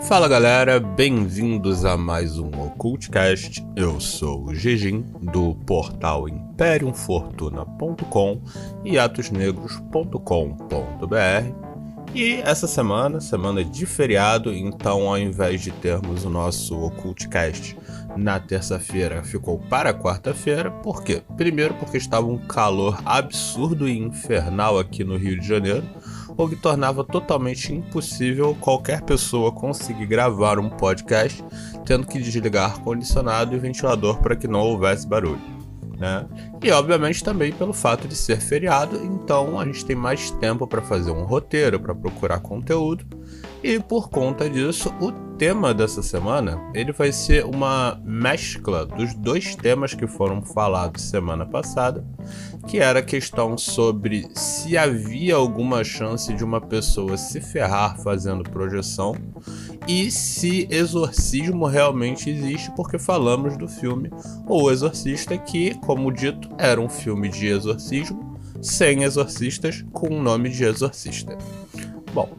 Fala galera, bem-vindos a mais um Occultcast. Eu sou o Gegin, do portal imperiumfortuna.com e atosnegros.com.br. E essa semana de feriado, então ao invés de termos o nosso Occultcast na terça-feira, ficou para quarta-feira. Por quê? Primeiro porque estava um calor absurdo e infernal aqui no Rio de Janeiro, o que tornava totalmente impossível qualquer pessoa conseguir gravar um podcast tendo que desligar ar-condicionado e ventilador para que não houvesse barulho, né? E obviamente também pelo fato de ser feriado, então a gente tem mais tempo para fazer um roteiro, para procurar conteúdo, e por conta disso o tema dessa semana ele vai ser uma mescla dos dois temas que foram falados semana passada, que era a questão sobre se havia alguma chance de uma pessoa se ferrar fazendo projeção e se exorcismo realmente existe, porque falamos do filme O Exorcista, que, como dito, era um filme de exorcismo sem exorcistas com o nome de exorcista. Bom,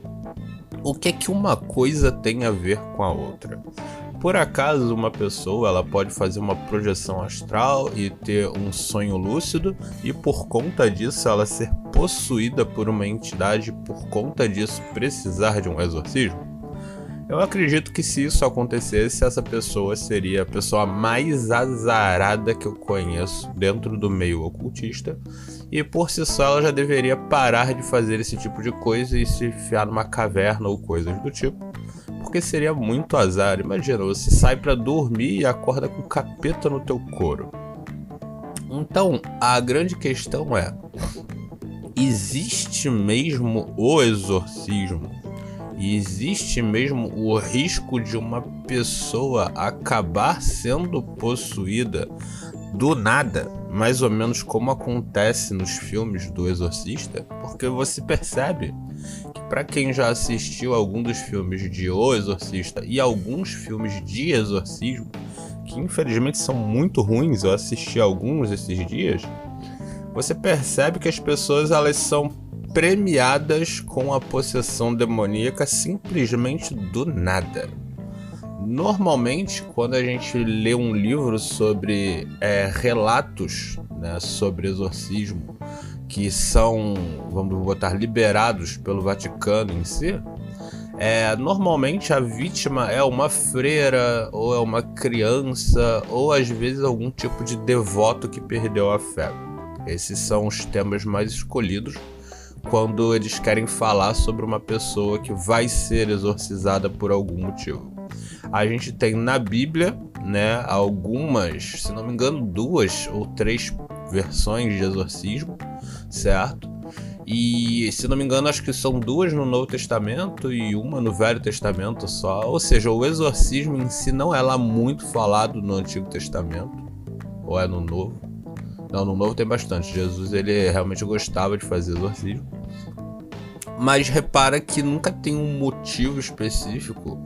o que é que uma coisa tem a ver com a outra? Por acaso uma pessoa ela pode fazer uma projeção astral e ter um sonho lúcido e por conta disso ela ser possuída por uma entidade e por conta disso precisar de um exorcismo? Eu acredito que se isso acontecesse, essa pessoa seria a pessoa mais azarada que eu conheço dentro do meio ocultista, e por si só ela já deveria parar de fazer esse tipo de coisa e se enfiar numa caverna ou coisas do tipo, porque seria muito azar. Imagina, você sai pra dormir e acorda com capeta no teu couro. Então, a grande questão é: existe mesmo o exorcismo? E existe mesmo o risco de uma pessoa acabar sendo possuída do nada, mais ou menos como acontece nos filmes do Exorcista? Porque você percebe que, para quem já assistiu algum dos filmes de O Exorcista e alguns filmes de exorcismo, que infelizmente são muito ruins, eu assisti alguns esses dias, você percebe que as pessoas elas são premiadas com a possessão demoníaca simplesmente do nada. Normalmente, quando a gente lê um livro sobre relatos, né, sobre exorcismo, que são, vamos botar, liberados pelo Vaticano em si, normalmente a vítima é uma freira, ou é uma criança, ou às vezes algum tipo de devoto que perdeu a fé. Esses são os temas mais escolhidos quando eles querem falar sobre uma pessoa que vai ser exorcizada por algum motivo. A gente tem na Bíblia, né, algumas, se não me engano, 2 ou 3 versões de exorcismo, certo? E, se não me engano, acho que são 2 no Novo Testamento e uma no Velho Testamento só. Ou seja, o exorcismo em si não é lá muito falado no Antigo Testamento, ou é no Novo? Não, no Novo tem bastante. Jesus ele realmente gostava de fazer exorcismo. Mas repara que nunca tem um motivo específico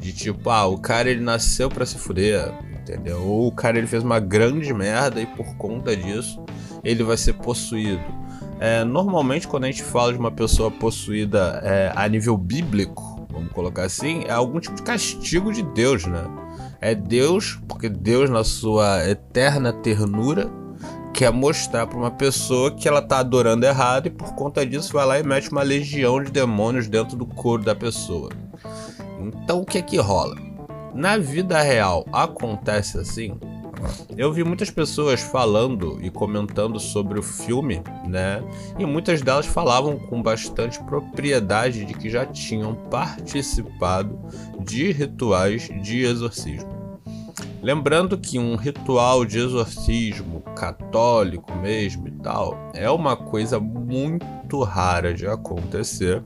de tipo, o cara ele nasceu pra se fuder, entendeu? Ou o cara ele fez uma grande merda e por conta disso ele vai ser possuído. Normalmente quando a gente fala de uma pessoa possuída a nível bíblico, vamos colocar assim, é algum tipo de castigo de Deus, né? É Deus, porque Deus na sua eterna ternura quer mostrar para uma pessoa que ela tá adorando errado e por conta disso vai lá e mete uma legião de demônios dentro do corpo da pessoa. Então o que é que rola? Na vida real acontece assim? Eu vi muitas pessoas falando e comentando sobre o filme, né? E muitas delas falavam com bastante propriedade de que já tinham participado de rituais de exorcismo. Lembrando que um ritual de exorcismo católico mesmo e tal é uma coisa muito rara de acontecer.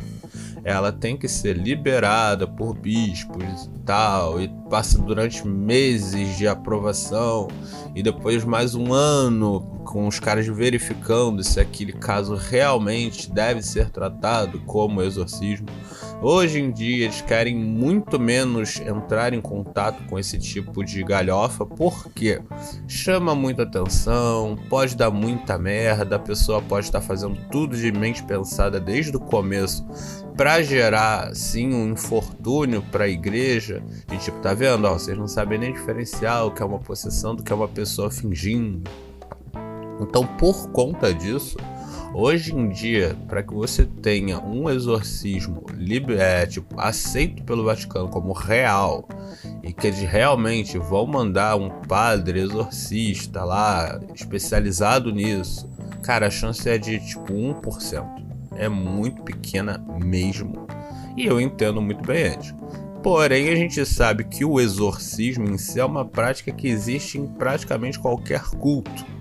Ela tem que ser liberada por bispos e tal, e passa durante meses de aprovação e depois mais um ano com os caras verificando se aquele caso realmente deve ser tratado como exorcismo Hoje em dia eles querem muito menos entrar em contato com esse tipo de galhofa, porque chama muita atenção, pode dar muita merda, a pessoa pode estar fazendo tudo de mente pensada desde o começo para gerar sim um infortúnio para a igreja. E tipo, tá vendo? Ó, vocês não sabem nem diferenciar o que é uma possessão do que é uma pessoa fingindo. Então, por conta disso, hoje em dia, para que você tenha um exorcismo aceito pelo Vaticano como real, e que eles realmente vão mandar um padre exorcista lá, especializado nisso, cara, a chance é de tipo 1%. É muito pequena mesmo. E eu entendo muito bem eles. Porém, a gente sabe que o exorcismo em si é uma prática que existe em praticamente qualquer culto.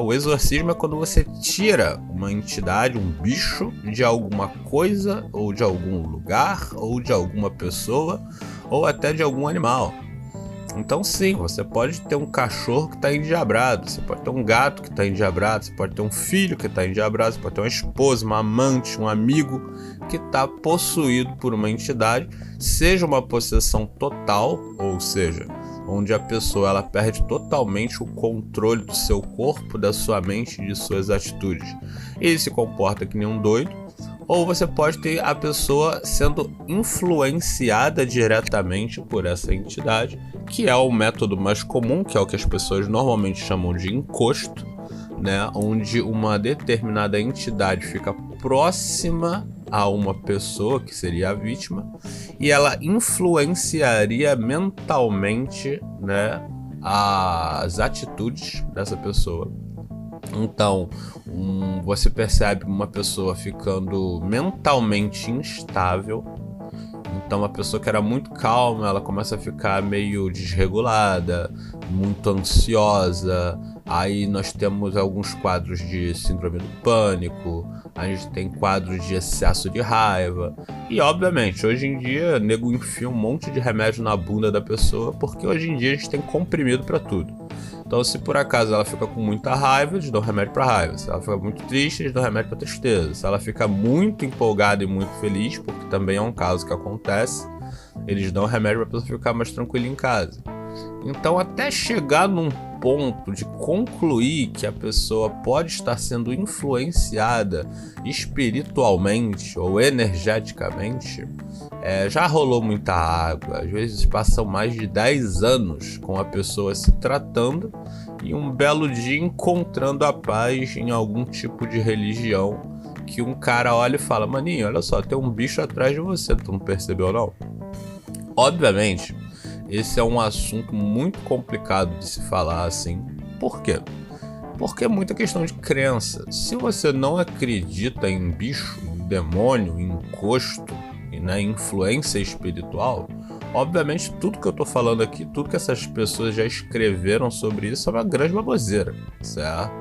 O exorcismo é quando você tira uma entidade, um bicho, de alguma coisa, ou de algum lugar, ou de alguma pessoa, ou até de algum animal. Então sim, você pode ter um cachorro que está endiabrado, você pode ter um gato que está endiabrado, você pode ter um filho que está endiabrado, você pode ter uma esposa, uma amante, um amigo que está possuído por uma entidade, seja uma possessão total, ou seja, onde a pessoa ela perde totalmente o controle do seu corpo, da sua mente e de suas atitudes. Ele se comporta que nem um doido. Ou você pode ter a pessoa sendo influenciada diretamente por essa entidade, que é o método mais comum, que é o que as pessoas normalmente chamam de encosto, onde uma determinada entidade fica próxima a uma pessoa, que seria a vítima, e ela influenciaria mentalmente, as atitudes dessa pessoa. Então, você percebe uma pessoa ficando mentalmente instável. Então, uma pessoa que era muito calma, ela começa a ficar meio desregulada, muito ansiosa. Aí nós temos alguns quadros de síndrome do pânico, a gente tem quadros de excesso de raiva. E, obviamente, hoje em dia, nego enfia um monte de remédio na bunda da pessoa, porque hoje em dia a gente tem comprimido para tudo. Então, se por acaso ela fica com muita raiva, eles dão remédio para raiva. Se ela fica muito triste, eles dão remédio para tristeza. Se ela fica muito empolgada e muito feliz, porque também é um caso que acontece, eles dão remédio para a pessoa ficar mais tranquila em casa. Então, até chegar num ponto de concluir que a pessoa pode estar sendo influenciada espiritualmente ou energeticamente, já rolou muita água. Às vezes passam mais de 10 anos com a pessoa se tratando e um belo dia encontrando a paz em algum tipo de religião, que um cara olha e fala: maninho, olha só, tem um bicho atrás de você, tu não percebeu não? Obviamente, esse é um assunto muito complicado de se falar assim. Por quê? Porque é muita questão de crença. Se você não acredita em bicho, em demônio, em encosto e na influência espiritual, obviamente tudo que eu tô falando aqui, tudo que essas pessoas já escreveram sobre isso é uma grande baboseira, certo?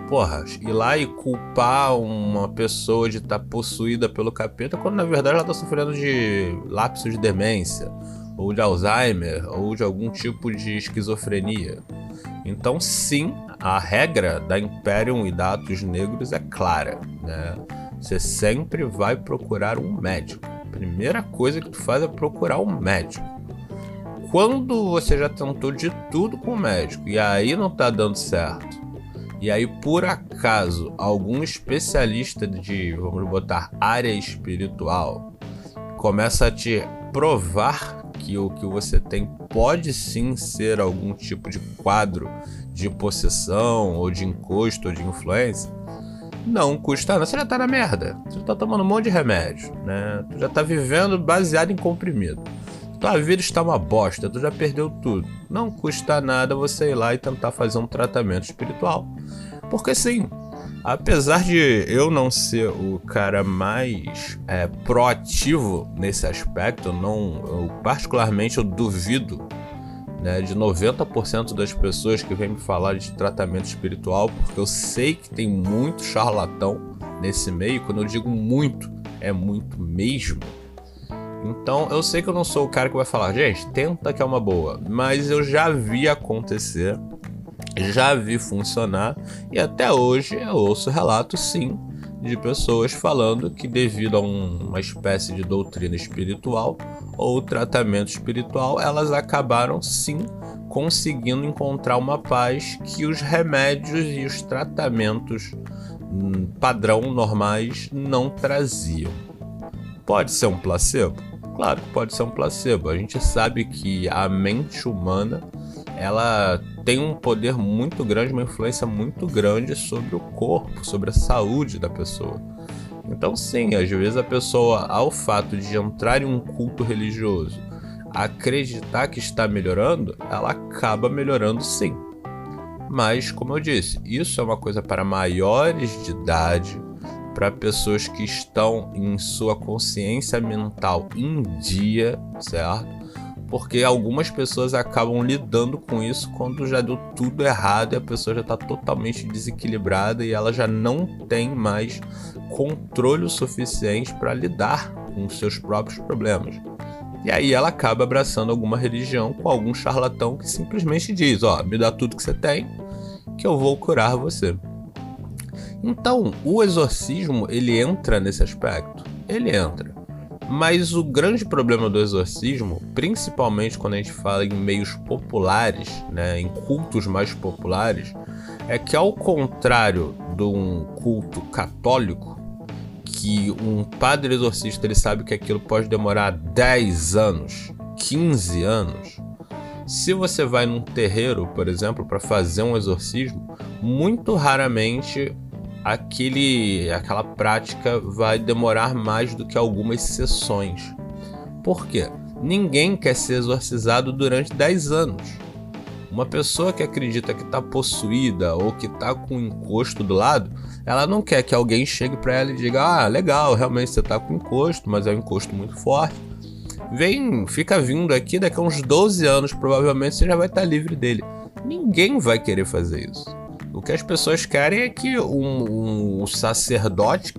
Porra, ir lá e culpar uma pessoa de estar possuída pelo capeta, quando na verdade ela tá sofrendo de lapso de demência, ou de Alzheimer, ou de algum tipo de esquizofrenia. Então sim, a regra da Imperium e da Atos Negros é clara, Você sempre vai procurar um médico. A primeira coisa que tu faz é procurar um médico. Quando você já tentou de tudo com o médico e aí não tá dando certo, e aí por acaso algum especialista de, vamos botar, área espiritual, começa a te provar que o que você tem pode sim ser algum tipo de quadro de possessão, ou de encosto, ou de influência, não custa nada. Você já tá na merda, você já tá tomando um monte de remédio, Tu já tá vivendo baseado em comprimido, tua vida está uma bosta, tu já perdeu tudo. Não custa nada você ir lá e tentar fazer um tratamento espiritual. Porque sim, apesar de eu não ser o cara mais proativo nesse aspecto, particularmente eu duvido, de 90% das pessoas que vêm me falar de tratamento espiritual, porque eu sei que tem muito charlatão nesse meio. Quando eu digo muito, é muito mesmo. Então eu sei que eu não sou o cara que vai falar: gente, tenta que é uma boa, mas eu já vi acontecer, já vi funcionar, e até hoje eu ouço relatos sim de pessoas falando que devido a uma espécie de doutrina espiritual ou tratamento espiritual, elas acabaram sim conseguindo encontrar uma paz que os remédios e os tratamentos padrão normais não traziam. Pode ser um placebo? Claro que pode ser um placebo. A gente sabe que a mente humana ela tem um poder muito grande, uma influência muito grande sobre o corpo, sobre a saúde da pessoa. Então sim, às vezes a pessoa, ao fato de entrar em um culto religioso, acreditar que está melhorando, ela acaba melhorando sim. Mas, como eu disse, isso é uma coisa para maiores de idade, para pessoas que estão em sua consciência mental em dia, certo? Porque algumas pessoas acabam lidando com isso quando já deu tudo errado e a pessoa já está totalmente desequilibrada e ela já não tem mais controle o suficiente para lidar com os seus próprios problemas. E aí ela acaba abraçando alguma religião com algum charlatão que simplesmente diz, me dá tudo que você tem, que eu vou curar você. Então, o exorcismo, ele entra nesse aspecto? Ele entra. Mas o grande problema do exorcismo, principalmente quando a gente fala em meios populares, né, em cultos mais populares, é que ao contrário de um culto católico, que um padre exorcista ele sabe que aquilo pode demorar 10 anos, 15 anos. Se você vai num terreiro, por exemplo, para fazer um exorcismo, muito raramente aquela prática vai demorar mais do que algumas sessões. Por quê? Ninguém quer ser exorcizado durante 10 anos. Uma pessoa que acredita que está possuída ou que está com um encosto do lado, ela não quer que alguém chegue para ela e diga: legal, realmente você está com encosto, mas é um encosto muito forte. Fica vindo aqui, daqui a uns 12 anos provavelmente você já vai estar livre dele. Ninguém vai querer fazer isso. O que as pessoas querem é que um sacerdote,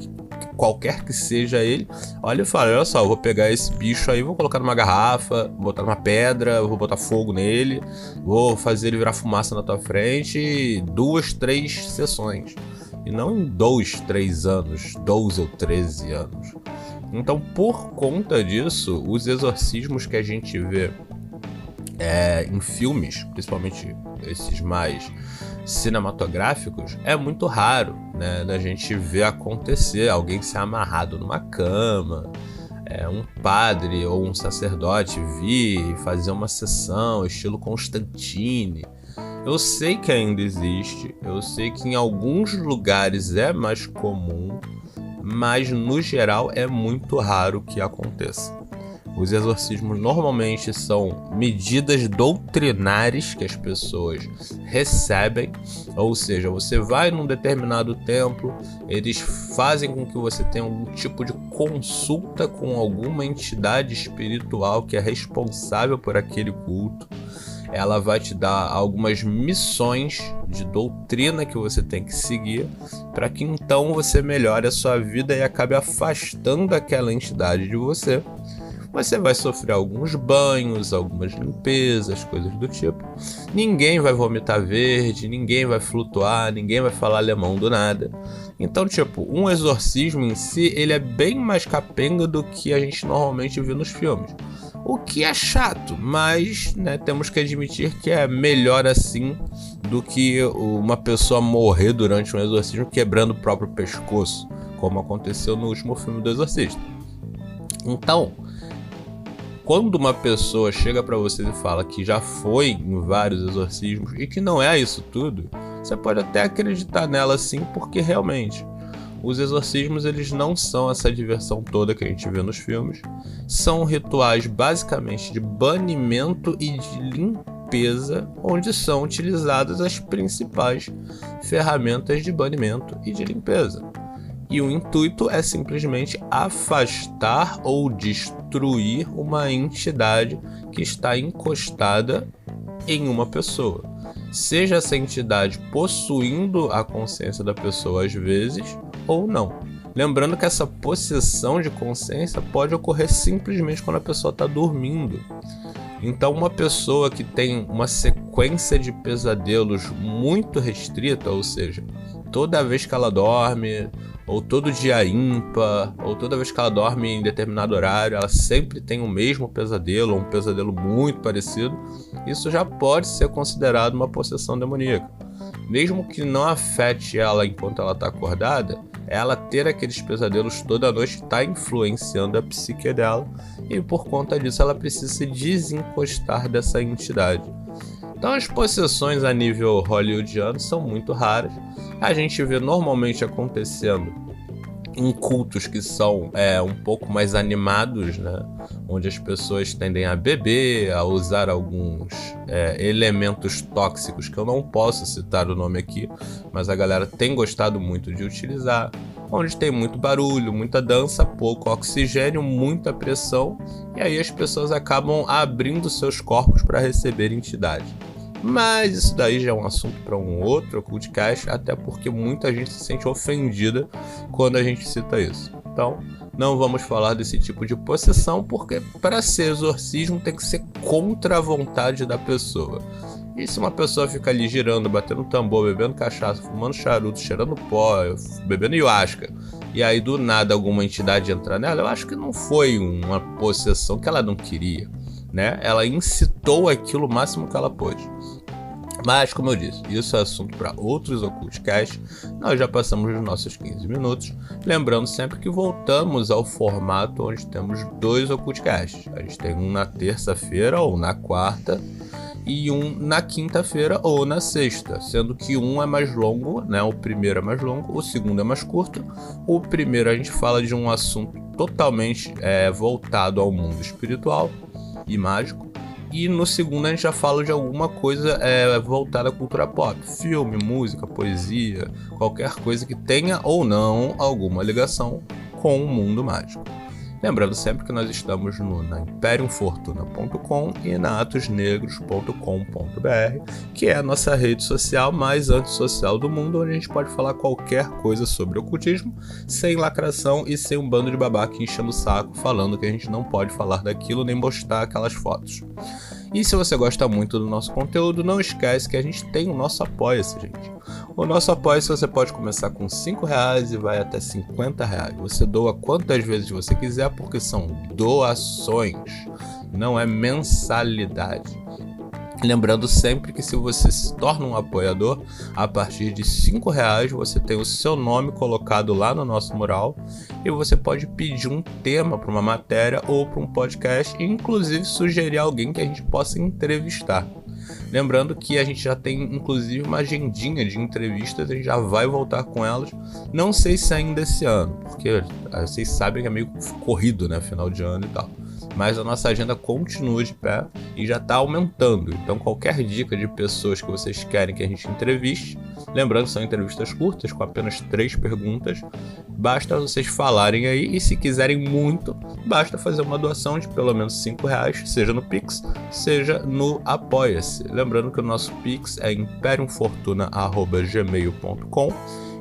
qualquer que seja ele, olha e fala: olha só, eu vou pegar esse bicho aí, vou colocar numa garrafa, vou botar numa pedra, vou botar fogo nele, vou fazer ele virar fumaça na tua frente, 2, 3 sessões. E não em 2, 3 anos, 12 ou 13 anos. Então, por conta disso, os exorcismos que a gente vê em filmes, principalmente esses mais cinematográficos, é muito raro, né, da gente ver acontecer alguém ser amarrado numa cama, um padre ou um sacerdote vir e fazer uma sessão estilo Constantine. Eu sei que ainda existe, eu sei que em alguns lugares é mais comum, mas no geral é muito raro que aconteça. Os exorcismos normalmente são medidas doutrinares que as pessoas recebem, ou seja, você vai num determinado templo, eles fazem com que você tenha algum tipo de consulta com alguma entidade espiritual que é responsável por aquele culto. Ela vai te dar algumas missões de doutrina que você tem que seguir para que então você melhore a sua vida e acabe afastando aquela entidade de você. Você vai sofrer alguns banhos, algumas limpezas, coisas do tipo. Ninguém vai vomitar verde, ninguém vai flutuar, ninguém vai falar alemão do nada. Então, um exorcismo em si, ele é bem mais capenga do que a gente normalmente vê nos filmes. O que é chato, mas temos que admitir que é melhor assim do que uma pessoa morrer durante um exorcismo quebrando o próprio pescoço, como aconteceu no último filme do Exorcista. Então, quando uma pessoa chega pra você e fala que já foi em vários exorcismos e que não é isso tudo, você pode até acreditar nela sim, porque realmente os exorcismos eles não são essa diversão toda que a gente vê nos filmes. São rituais basicamente de banimento e de limpeza, onde são utilizadas as principais ferramentas de banimento e de limpeza. E o intuito é simplesmente afastar ou destruir uma entidade que está encostada em uma pessoa. Seja essa entidade possuindo a consciência da pessoa às vezes ou não. Lembrando que essa possessão de consciência pode ocorrer simplesmente quando a pessoa está dormindo. Então uma pessoa que tem uma sequência de pesadelos muito restrita, ou seja, toda vez que ela dorme, ou todo dia ímpar, ou toda vez que ela dorme em determinado horário, ela sempre tem o mesmo pesadelo, ou um pesadelo muito parecido, isso já pode ser considerado uma possessão demoníaca. Mesmo que não afete ela enquanto ela está acordada, ela ter aqueles pesadelos toda noite está influenciando a psique dela, e por conta disso ela precisa se desencostar dessa entidade. Então as possessões a nível hollywoodiano são muito raras. A gente vê normalmente acontecendo em cultos que são um pouco mais animados, né? Onde as pessoas tendem a beber, a usar alguns elementos tóxicos, que eu não posso citar o nome aqui, mas a galera tem gostado muito de utilizar, onde tem muito barulho, muita dança, pouco oxigênio, muita pressão, e aí as pessoas acabam abrindo seus corpos para receber entidade. Mas isso daí já é um assunto para um outro Occultcast, até porque muita gente se sente ofendida quando a gente cita isso. Então, não vamos falar desse tipo de possessão, porque para ser exorcismo tem que ser contra a vontade da pessoa. E se uma pessoa fica ali girando, batendo tambor, bebendo cachaça, fumando charuto, cheirando pó, bebendo ayahuasca, e aí do nada alguma entidade entra nela, eu acho que não foi uma possessão que ela não queria, né? Ela incitou aquilo o máximo que ela pôde. Mas, como eu disse, isso é assunto para outros Occultcasts. Nós já passamos os nossos 15 minutos. Lembrando sempre que voltamos ao formato onde temos 2 Occultcasts. A gente tem um na terça-feira ou na quarta, e um na quinta-feira ou na sexta, sendo que um é mais longo, né? O primeiro é mais longo, o segundo é mais curto. O primeiro a gente fala de um assunto totalmente voltado ao mundo espiritual e mágico, e no segundo a gente já fala de alguma coisa voltada à cultura pop, filme, música, poesia, qualquer coisa que tenha ou não alguma ligação com o mundo mágico. Lembrando sempre que nós estamos na imperiumfortuna.com e na atosnegros.com.br, que é a nossa rede social mais antissocial do mundo, onde a gente pode falar qualquer coisa sobre ocultismo, sem lacração e sem um bando de babaca enchendo o saco falando que a gente não pode falar daquilo nem postar aquelas fotos. E se você gosta muito do nosso conteúdo, não esquece que a gente tem o nosso Apoia-se, gente. O nosso Apoia-se você pode começar com R$5 e vai até R$50. Você doa quantas vezes você quiser, porque são doações, não é mensalidade. Lembrando sempre que se você se torna um apoiador, a partir de R$5 você tem o seu nome colocado lá no nosso mural e você pode pedir um tema para uma matéria ou para um podcast e inclusive sugerir alguém que a gente possa entrevistar. Lembrando que a gente já tem inclusive uma agendinha de entrevistas, a gente já vai voltar com elas. Não sei se ainda esse ano, porque vocês sabem que é meio corrido, né, final de ano e tal. Mas a nossa agenda continua de pé e já está aumentando. Então qualquer dica de pessoas que vocês querem que a gente entreviste, lembrando que são entrevistas curtas com apenas 3 perguntas, basta vocês falarem aí, e se quiserem muito, basta fazer uma doação de pelo menos R$5, seja no Pix, seja no Apoia-se. Lembrando que o nosso Pix é imperiumfortuna@gmail.com.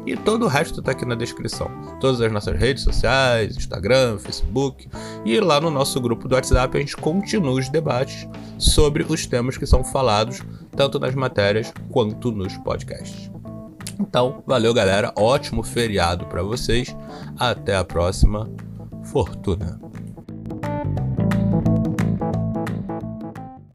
E todo o resto tá aqui na descrição. Todas as nossas redes sociais, Instagram, Facebook. E lá no nosso grupo do WhatsApp a gente continua os debates sobre os temas que são falados, tanto nas matérias quanto nos podcasts. Então, valeu galera, ótimo feriado para vocês. Até a próxima. Fortuna.